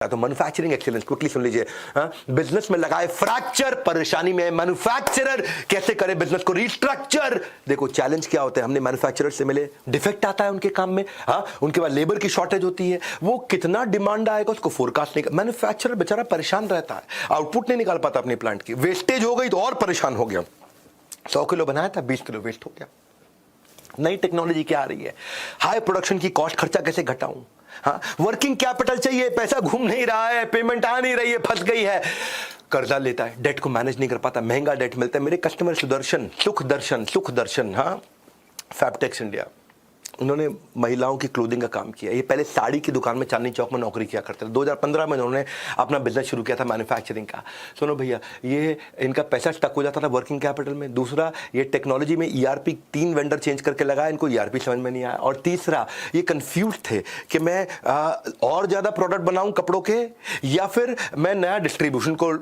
तो manufacturing excellence quickly सुन लीजिए। Business में लगाए फ्रैक्चर, परेशानी में मैन्युफैक्चरर कैसे करे बिजनेस को रीस्ट्रक्चर। देखो चैलेंज क्या होते हैं, हमने मैन्युफैक्चरर से मिले, डिफेक्ट आता है उनके काम में, उनके बाद लेबर की शॉर्टेज होती है, वो कितना डिमांड आएगा उसको फोरकास्ट नहीं। मैन्युफैक्चरर बेचारा परेशान रहता है, आउटपुट नहीं निकाल पाता अपने प्लांट की, वेस्टेज हो गई तो और परेशान हो गया। 100 किलो बनाया था 20 किलो वेस्ट हो गया। नई टेक्नोलॉजी क्या आ रही है, हाई प्रोडक्शन की कॉस्ट, खर्चा कैसे घटाऊं, वर्किंग कैपिटल चाहिए, पैसा घूम नहीं रहा है, पेमेंट आ नहीं रही है, फंस गई है, कर्जा लेता है, डेट को मैनेज नहीं कर पाता, महंगा डेट मिलता है। मेरे कस्टमर सुख दर्शन फैब्टेक्स इंडिया, उन्होंने महिलाओं की क्लोथिंग का काम किया। ये पहले साड़ी की दुकान में चांदनी चौक में नौकरी किया करते थे। 2015 में उन्होंने अपना बिजनेस शुरू किया था मैन्युफैक्चरिंग का। सुनो भैया, ये इनका पैसा स्टक हो जाता था वर्किंग कैपिटल में। दूसरा, ये टेक्नोलॉजी में ईआरपी 3 वेंडर चेंज करके लगाया, इनको ईआरपी समझ में नहीं आया। और तीसरा, ये कंफ्यूज थे कि मैं और ज़्यादा प्रोडक्ट बनाऊँ कपड़ों के, या फिर मैं नया डिस्ट्रीब्यूशन को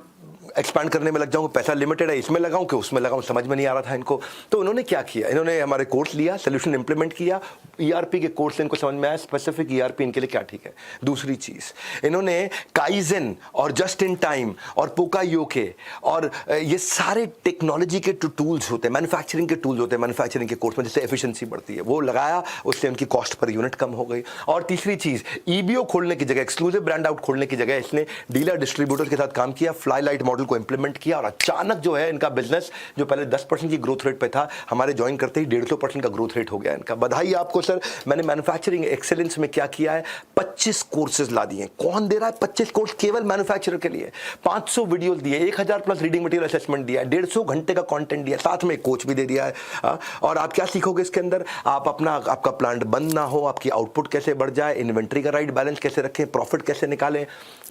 एक्सपांड करने में लग जाऊँ, पैसा लिमिटेड है, इसमें लगाऊं कि उसमें लगाऊं, समझ में नहीं आ रहा था इनको। तो उन्होंने क्या किया, इन्होंने हमारे कोर्स लिया, सोल्यूशन इंप्लीमेंट किया, ईआरपी के कोर्स से इनको समझ में आया स्पेसिफिक ईआरपी इनके लिए क्या ठीक है। दूसरी चीज़, इन्होंने काइजन और जस्ट इन टाइम और पोकायोके और ये सारे टेक्नोलॉजी के टूल्स होते हैं, मैन्युफैक्चरिंग के टूल्स होते हैं मैन्युफैक्चरिंग के कोर्स में, जिससे एफिशिएंसी बढ़ती है, वो लगाया, उससे उनकी कॉस्ट पर यूनिट कम हो गई। और तीसरी चीज़, ईबीओ खोलने की जगह, एक्सक्लूसिव ब्रांड आउट खोलने की जगह इसने डीलर डिस्ट्रीब्यूटर के साथ काम किया, फ्लाई लाइट मॉडल को इंप्लीमेंट किया, और अचानक जो है इनका बिजनेस जो पहले 10% की ग्रोथ रेट पे था, हमारे ज्वाइन करते ही 150% का ग्रोथ रेट हो गया इनका। बधाई आपको सर। मैंने मैन्युफैक्चरिंग एक्सेलेंस में क्या किया है, 25 कोर्सेज ला दिए। कौन दे रहा है 25 कोर्स केवल मैन्युफैक्चरर के लिए? 500 वीडियोस दिए, 1000 प्लस रीडिंग मटेरियल असेसमेंट दिया, 150 घंटे का कंटेंट दिया, साथ में कोच भी दे दिया है। और आप क्या सीखोगे इसके अंदर, आप आपका प्लांट बंद ना हो, आपकी आउटपुट कैसे बढ़ जाए, इन्वेंट्री का राइट बैलेंस कैसे रखें, प्रॉफिट कैसे निकालें,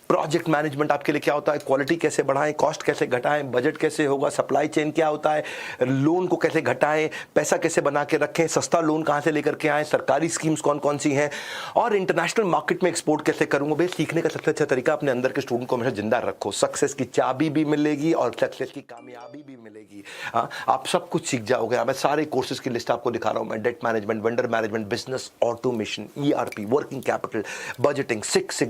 प्रोजेक्ट मैनेजमेंट आपके लिए क्या होता है, क्वालिटी कैसे बढ़ाएं, कॉस्ट कैसे घटाएं, बजट कैसे होगा, सप्लाई चेन क्या होता है, लोन को कैसे घटाएं, पैसा कैसे बना के रखें, सस्ता लोन कहां से लेकर के आएं, सरकारी स्कीम्स कौन कौन सी हैं, और इंटरनेशनल मार्केट में एक्सपोर्ट कैसे करूंगा। भाई सीखने का सबसे अच्छा तरीका, अपने अंदर के स्टूडेंट को हमेशा जिंदा रखो, सक्सेस की चाबी भी मिलेगी और सक्सेस की कामयाबी भी मिलेगी। आप सब कुछ सीख जाओगे। मैं सारे कोर्सेज की लिस्ट आपको दिखा रहा हूं, मैं debt management, vendor management, business automation, ERP, working capital, budgeting, six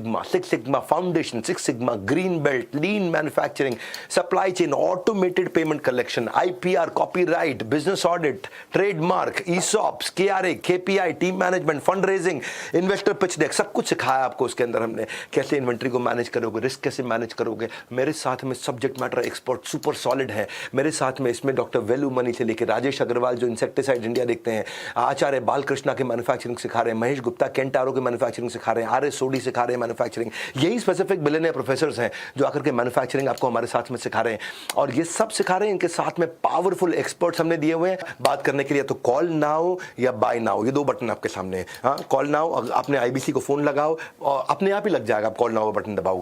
sigma foundation, 6 sigma, green belt, लीन manufacturing, supply chain, automated payment collection, IPR, copyright, business audit, trademark, ESOPs, KRA, KPI, team management, fund raising, investor pitch deck, सब कुछ सिखाया आपको। इसके अंदर हमने कैसे inventory को manage करोगे, रिस्क कैसे मैनेज करोगे। मेरे साथ में subject matter expert super solid है मेरे साथ में। इसमें डॉक्टर वेलू मनी से लेकर राजेश अग्रवाल जो इंसेक्टिसाइड इंडिया देखते हैं, आचार्य बालकृष्णा के मैन्युफैक्चरिंग सिखा रहे हैं, महेश गुप्ता केंटारो के मैन्युफैक्चरिंग सिखा रहे हैं, आर एस सोडी सिखा रहे हैं मैन्युफैक्चरिंग। यही स्पेसिफिक बिलियनियर प्रोफेसर्स हैं जो आकर के मैन्युफैक्चरिंग आपको हमारे साथ में सिखा रहे हैं, और ये सब सिखा रहे हैं। इनके साथ में पावरफुल एक्सपर्ट्स हमने दिए हुए हैं बात करने के लिए। तो कॉल नाउ या बाय नाउ, ये 2 बटन आपके सामने है। कॉल नाउ, अपने आईबीसी को फोन लगाओ और अपने आप ही लग जाएगा, आप कॉल नाउ बटन दबाओगे।